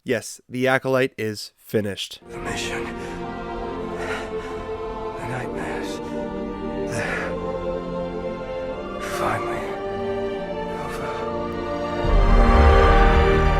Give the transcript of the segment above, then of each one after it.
Yes, the Acolyte is finished. The mission. The nightmares. They're finally over.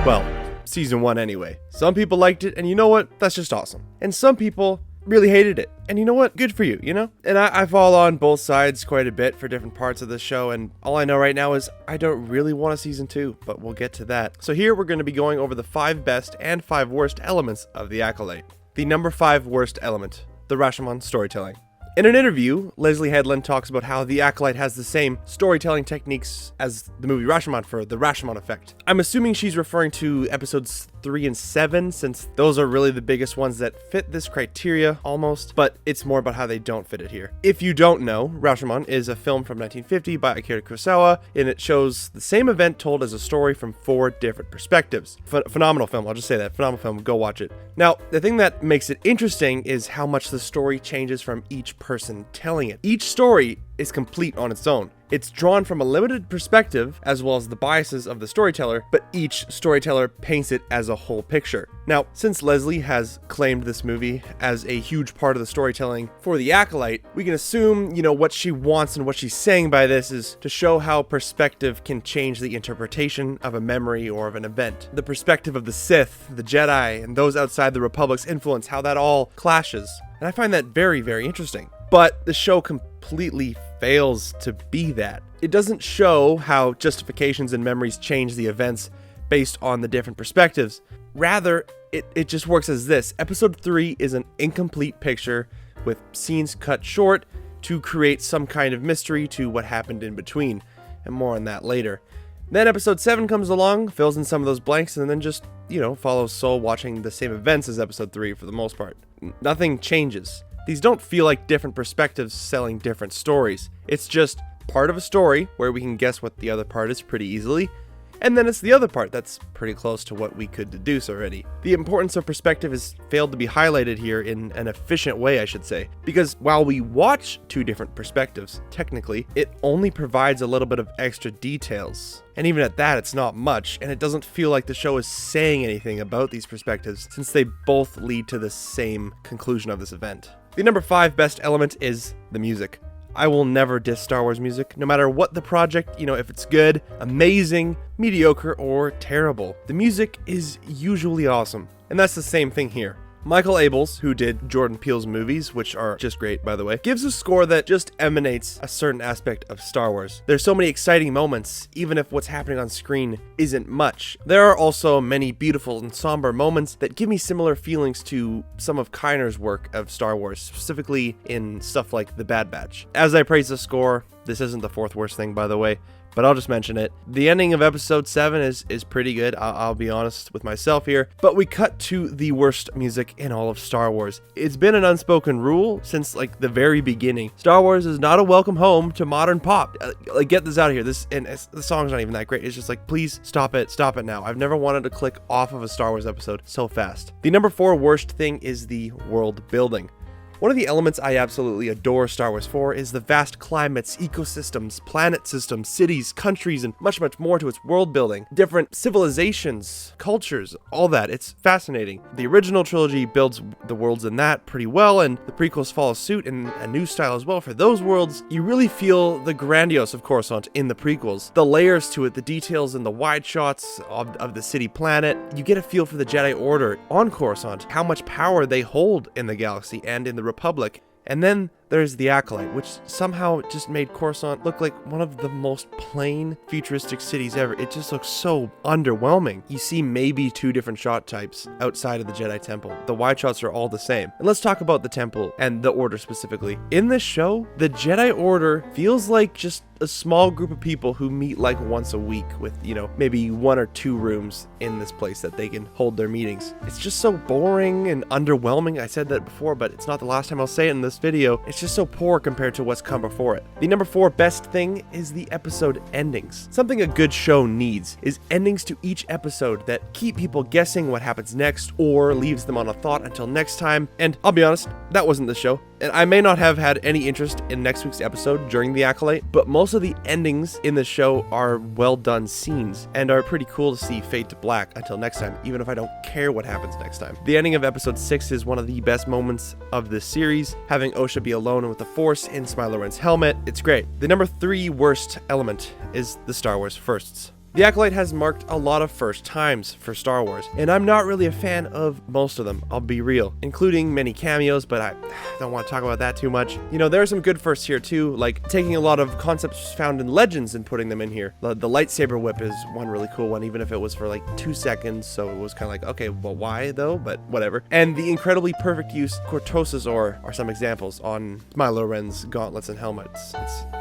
Well, season 1 anyway. Some people liked it, and you know what? That's just awesome. And some people really hated it. And you know what? Good for you, you know? And I fall on both sides quite a bit for different parts of the show, and all I know right now is I don't really want a season 2, but we'll get to that. So here we're going to be going over the 5 best and 5 worst elements of The Acolyte. The number 5 worst element, the Rashomon storytelling. In an interview, Leslie Headland talks about how The Acolyte has the same storytelling techniques as the movie Rashomon for the Rashomon effect. I'm assuming she's referring to episodes 3 and 7, since those are really the biggest ones that fit this criteria almost, but it's more about how they don't fit it here. If you don't know, Rashomon is a film from 1950 by Akira Kurosawa, and it shows the same event told as a story from 4 different perspectives. Phenomenal film, I'll just say that. Phenomenal film, go watch it. Now, the thing that makes it interesting is how much the story changes from each person telling it. Each story is complete on its own. It's drawn from a limited perspective as well as the biases of the storyteller, but each storyteller paints it as a whole picture. Now, since Leslie has claimed this movie as a huge part of the storytelling for The Acolyte, we can assume, what she wants and what she's saying by this is to show how perspective can change the interpretation of a memory or of an event. The perspective of the Sith, the Jedi, and those outside the Republic's influence, how that all clashes. And I find that very, very interesting. But the show completely fails to be that. It doesn't show how justifications and memories change the events based on the different perspectives. Rather, it just works as this. Episode 3 is an incomplete picture with scenes cut short to create some kind of mystery to what happened in between, and more on that later. Then episode 7 comes along, fills in some of those blanks, and then just, follows Soul watching the same events as episode 3 for the most part. Nothing changes. These don't feel like different perspectives selling different stories. It's just part of a story where we can guess what the other part is pretty easily, and then it's the other part that's pretty close to what we could deduce already. The importance of perspective has failed to be highlighted here in an efficient way, I should say, because while we watch 2 different perspectives, technically, it only provides a little bit of extra details. And even at that, it's not much, and it doesn't feel like the show is saying anything about these perspectives, since they both lead to the same conclusion of this event. The number 5 best element is the music. I will never diss Star Wars music, no matter what the project, if it's good, amazing, mediocre, or terrible. The music is usually awesome, and that's the same thing here. Michael Abels, who did Jordan Peele's movies, which are just great by the way, gives a score that just emanates a certain aspect of Star Wars. There's so many exciting moments, even if what's happening on screen isn't much. There are also many beautiful and somber moments that give me similar feelings to some of Kiner's work of Star Wars, specifically in stuff like The Bad Batch. As I praise the score, this isn't the 4th worst thing by the way, but I'll just mention it. The ending of episode 7 is pretty good, I'll be honest with myself here, but we cut to the worst music in all of Star Wars. It's been an unspoken rule since the very beginning. Star Wars is not a welcome home to modern pop. Get this out of here. The song's not even that great. It's just please stop it now. I've never wanted to click off of a Star Wars episode so fast. The number 4 worst thing is the world building. One of the elements I absolutely adore Star Wars for is the vast climates, ecosystems, planet systems, cities, countries, and much, much more to its world building. Different civilizations, cultures, all that. It's fascinating. The original trilogy builds the worlds in that pretty well, and the prequels follow suit in a new style as well for those worlds. You really feel the grandiose of Coruscant in the prequels. The layers to it, the details in the wide shots of the city planet. You get a feel for the Jedi Order on Coruscant, how much power they hold in the galaxy and in the Republic. And then there's the Acolyte, which somehow just made Coruscant look like one of the most plain, futuristic cities ever. It just looks so underwhelming. You see maybe 2 different shot types outside of the Jedi Temple. The wide shots are all the same. And let's talk about the Temple and the Order specifically. In this show, the Jedi Order feels like just a small group of people who meet once a week with, maybe 1 or 2 rooms in this place that they can hold their meetings. It's just so boring and underwhelming. I said that before, but it's not the last time I'll say it in this video. It's just so poor compared to what's come before it. The number 4 best thing is the episode endings. Something a good show needs is endings to each episode that keep people guessing what happens next or leaves them on a thought until next time. And I'll be honest, that wasn't the show. And I may not have had any interest in next week's episode during The Acolyte, but most of the endings in the show are well done scenes and are pretty cool to see fade to black until next time, even if I don't care what happens next time. The ending of episode 6 is one of the best moments of this series, having Osha be alone with the Force in Smiler Ren's helmet. It's great. The number 3 worst element is the Star Wars firsts. The Acolyte has marked a lot of first times for Star Wars, and I'm not really a fan of most of them, I'll be real, including many cameos, but I don't want to talk about that too much. You know, there are some good firsts here too, like taking a lot of concepts found in Legends and putting them in here. The lightsaber whip is one really cool one, even if it was for like 2 seconds, so it was kind of like, okay, well, why though? But whatever. And the incredibly perfect use Cortosis ore are some examples on Milo Ren's gauntlets and helmets.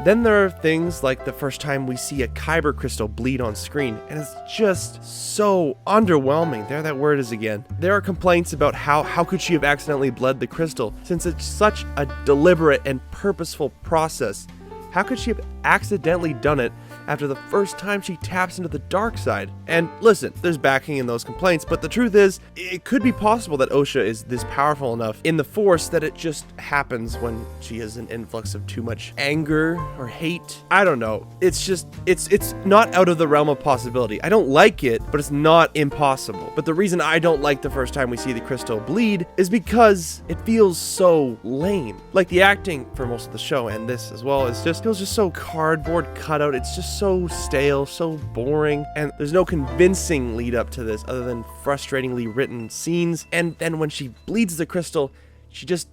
Then there are things like the first time we see a Kyber crystal bleed on screen, and it's just so underwhelming. There that word is again. There are complaints about how could she have accidentally bled the crystal, since it's such a deliberate and purposeful process. How could she have accidentally done it after the first time she taps into the dark side? And listen, there's backing in those complaints, but the truth is, it could be possible that Osha is this powerful enough in the Force that it just happens when she has an influx of too much anger or hate. I don't know. It's just, it's not out of the realm of possibility. I don't like it, but it's not impossible. But the reason I don't like the first time we see the crystal bleed is because it feels so lame. Like the acting for most of the show, and this as well, feels just so cardboard cutout. It's just so stale, so boring, and there's no convincing lead up to this other than frustratingly written scenes. And then when she bleeds the crystal, she just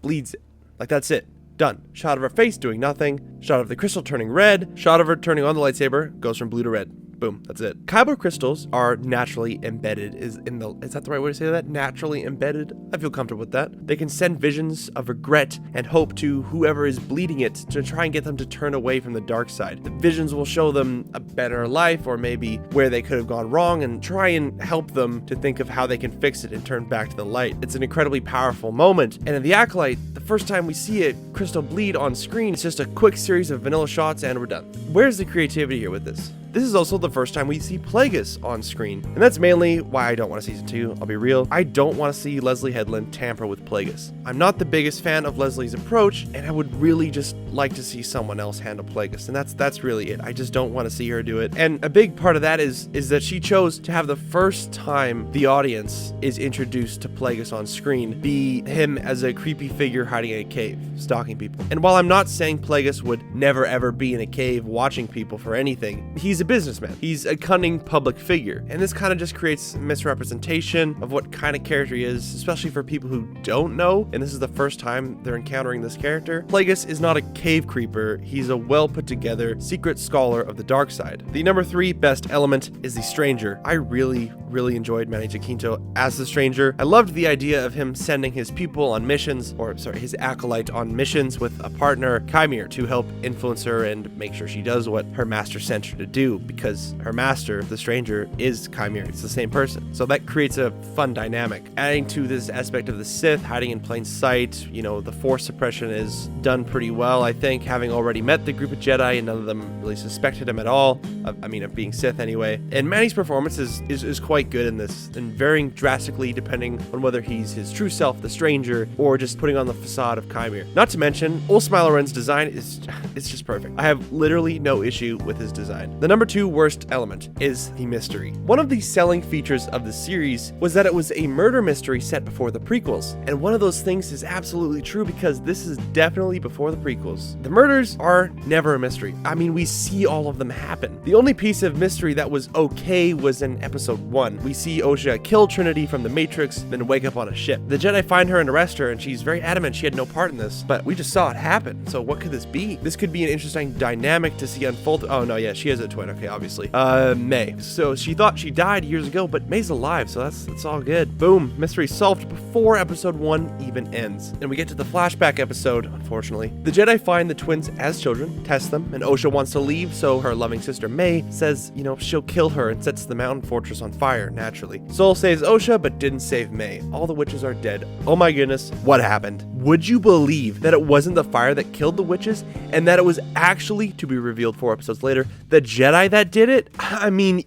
bleeds it. Like, that's it. Done. Shot of her face doing nothing, shot of the crystal turning red, shot of her turning on the lightsaber, goes from blue to red. Boom, that's it. Kyber crystals are naturally embedded. Is that the right way to say that? Naturally embedded? I feel comfortable with that. They can send visions of regret and hope to whoever is bleeding it to try and get them to turn away from the dark side. The visions will show them a better life, or maybe where they could have gone wrong, and try and help them to think of how they can fix it and turn back to the light. It's an incredibly powerful moment. And in The Acolyte, the first time we see a crystal bleed on screen, it's just a quick series of vanilla shots and we're done. Where's the creativity here with this? This is also the first time we see Plagueis on screen, and that's mainly why I don't want a season 2, I'll be real. I don't want to see Leslie Headland tamper with Plagueis. I'm not the biggest fan of Leslie's approach, and I would really just like to see someone else handle Plagueis, and that's really it. I just don't want to see her do it. And a big part of that is that she chose to have the first time the audience is introduced to Plagueis on screen be him as a creepy figure hiding in a cave, stalking people. And while I'm not saying Plagueis would never ever be in a cave watching people for anything, he's a businessman. He's a cunning public figure, and this kind of just creates misrepresentation of what kind of character he is, especially for people who don't know, and this is the first time they're encountering this character. Plagueis is not a cave creeper, he's a well put together secret scholar of the dark side. The number 3 best element is the Stranger. I really enjoyed Manny Jacinto as the Stranger. I loved the idea of him sending his pupil on missions, his acolyte on missions with a partner, Chimere, to help influence her and make sure she does what her master sent her to do, because her master, the Stranger, is Chimere. It's the same person. So that creates a fun dynamic. Adding to this aspect of the Sith hiding in plain sight, the Force suppression is done pretty well, I think, having already met the group of Jedi and none of them really suspected him at all. Of being Sith anyway. And Manny's performance is quite good in this, and varying drastically depending on whether he's his true self, the Stranger, or just putting on the facade of Chimere. Not to mention, Ol Smiler Ren's design it's just perfect. I have literally no issue with his design. The number 2 worst element is the mystery. One of the selling features of the series was that it was a murder mystery set before the prequels, and one of those things is absolutely true because this is definitely before the prequels. The murders are never a mystery. We see all of them happen. The only piece of mystery that was okay was in episode 1. We see Osha kill Trinity from the Matrix, then wake up on a ship. The Jedi find her and arrest her, and she's very adamant she had no part in this, but we just saw it happen. So what could this be? This could be an interesting dynamic to see unfold. Oh no, yeah, she has a twin, okay, obviously. May. So she thought she died years ago, but May's alive, so that's all good. Boom, mystery solved before episode 1 even ends. And we get to the flashback episode, unfortunately. The Jedi find the twins as children, test them, and Osha wants to leave, so her loving sister May says, she'll kill her and sets the mountain fortress on fire, naturally. Sol saves Osha, but didn't save May. All the witches are dead. Oh my goodness, what happened? Would you believe that it wasn't the fire that killed the witches, and that it was actually, to be revealed 4 episodes later, the Jedi that did it?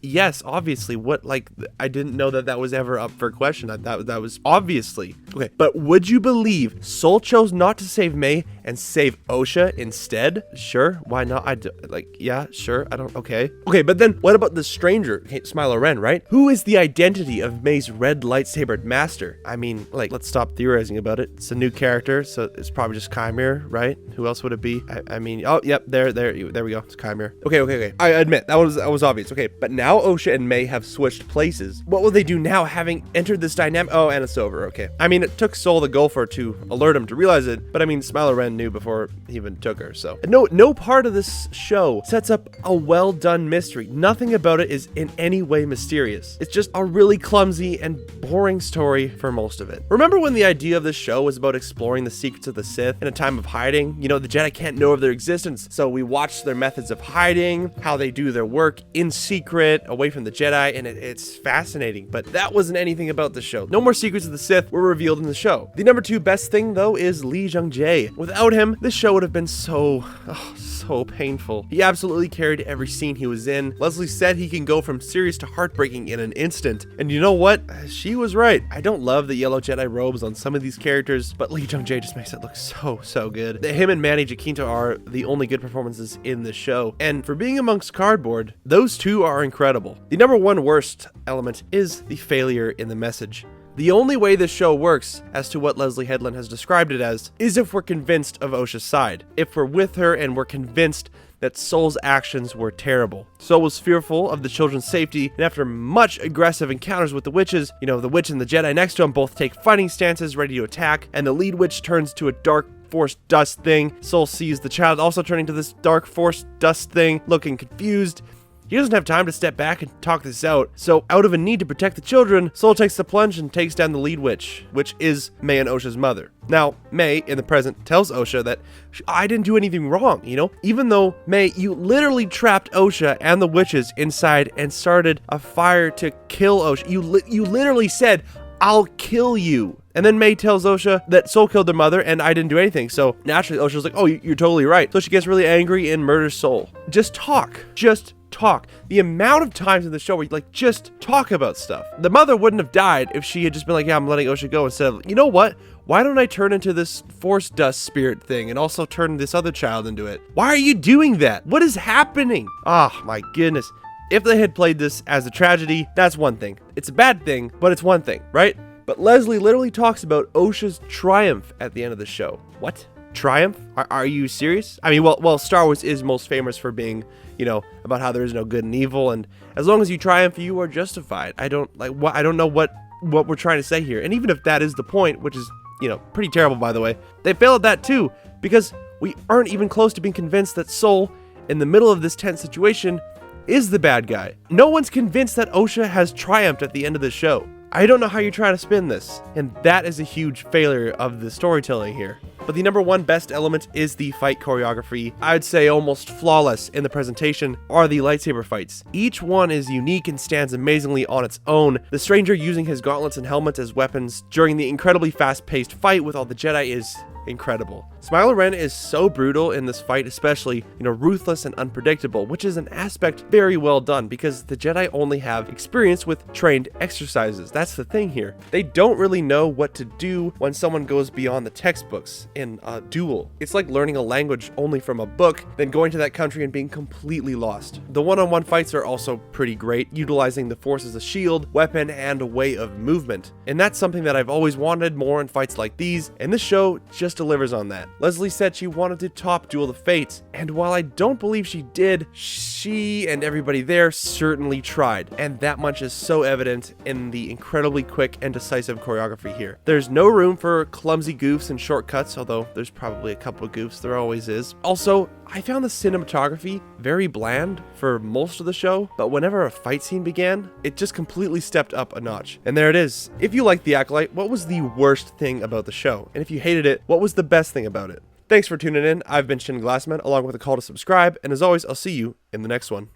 Yes, obviously. I didn't know that was ever up for question. That was obviously. Okay, but would you believe Soul chose not to save May and save Osha instead? Sure, why not? Yeah, sure, I don't, okay. Okay, but then what about the stranger? Okay, Smiler Ren, right? Who is the identity of May's red lightsabered master? I mean, like, let's stop theorizing about it. It's a new character, so it's probably just Chimera, right? Who else would it be? I mean, oh, yep, there we go. It's Chimera. Okay. I admit, that was obvious. Okay, but now Osha and May have switched places. What will they do now, having entered this dynamic? Oh, and it's over, okay. I mean, it took Soul the Gopher to alert him to realize it, but I mean, Smiler Ren knew before he even took her, so. No part of this show sets up a well-done mystery. Nothing about it is in any way mysterious. It's just a really clumsy and boring story for most of it. Remember when the idea of this show was about exploring the secrets of the Sith in a time of hiding? You know, the Jedi can't know of their existence, so we watch their methods of hiding, how they do their work in secret, away from the Jedi, and it's fascinating, but that wasn't anything about the show. No more secrets of the Sith were revealed in the show. The number 2 best thing, though, is Lee Jung-jae. Without him, this show would have been so painful. He absolutely carried every scene he was in. Leslie said he can go from serious to heartbreaking in an instant, and you know what? She was right. I don't love the yellow Jedi robes on some of these characters, but Lee Jung-jae just makes it look so good. Him and Manny Jacinto are the only good performances in the show, and for being amongst cardboard, those two are incredible. The number 1 worst element is the failure in the message. The only way this show works, as to what Leslie Headland has described it as, is if we're convinced of Osha's side. If we're with her and we're convinced that Soul's actions were terrible. Soul was fearful of the children's safety, and after much aggressive encounters with the witches, you know, the witch and the Jedi next to him both take fighting stances ready to attack, and the lead witch turns to a dark force dust thing. Soul sees the child also turning to this dark force dust thing, looking confused. He doesn't have time to step back and talk this out, so out of a need to protect the children, Soul takes the plunge and takes down the lead witch, which is May and Osha's mother. Now, May, in the present, tells Osha that I didn't do anything wrong, you know? Even though, May, you literally trapped Osha and the witches inside and started a fire to kill Osha. You literally said, I'll kill you. And then May tells Osha that Soul killed their mother and I didn't do anything. So naturally, Osha's like, oh, you're totally right. So she gets really angry and murders Soul. Just talk. The amount of times in the show where you just talk about stuff. The mother wouldn't have died if she had just been like, yeah, I'm letting Osha go, instead of, you know what? Why don't I turn into this force dust spirit thing and also turn this other child into it? Why are you doing that? What is happening? Oh my goodness. If they had played this as a tragedy, that's one thing. It's a bad thing, but it's one thing, right? But Leslie literally talks about Osha's triumph at the end of the show. What? Triumph? Are you serious? I mean, well, Star Wars is most famous for being, you know, about how there is no good and evil, and as long as you triumph, you are justified. I don't know what we're trying to say here. And even if that is the point, which is, you know, pretty terrible, by the way, they fail at that too, because we aren't even close to being convinced that Soul, in the middle of this tense situation, is the bad guy. No one's convinced that Osha has triumphed at the end of the show. I don't know how you're trying to spin this, and that is a huge failure of the storytelling here. But the number 1 best element is the fight choreography. I'd say almost flawless in the presentation are the lightsaber fights. Each one is unique and stands amazingly on its own. The stranger using his gauntlets and helmets as weapons during the incredibly fast-paced fight with all the Jedi is incredible. Smiler Ren is so brutal in this fight, especially, you know, ruthless and unpredictable, which is an aspect very well done because the Jedi only have experience with trained exercises. That's the thing here. They don't really know what to do when someone goes beyond the textbooks in a duel. It's like learning a language only from a book, then going to that country and being completely lost. The one-on-one fights are also pretty great, utilizing the Force as a shield, weapon, and a way of movement. And that's something that I've always wanted more in fights like these, and this show just delivers on that. Leslie said she wanted to top Duel of the Fates, and while I don't believe she did, she and everybody there certainly tried, and that much is so evident in the incredibly quick and decisive choreography here. There's no room for clumsy goofs and shortcuts, although there's probably a couple of goofs, there always is. Also, I found the cinematography very bland for most of the show, but whenever a fight scene began, it just completely stepped up a notch. And there it is. If you liked The Acolyte, what was the worst thing about the show? And if you hated it, what was the best thing about it? Thanks for tuning in. I've been Shin Glassman, along with a call to subscribe, and as always, I'll see you in the next one.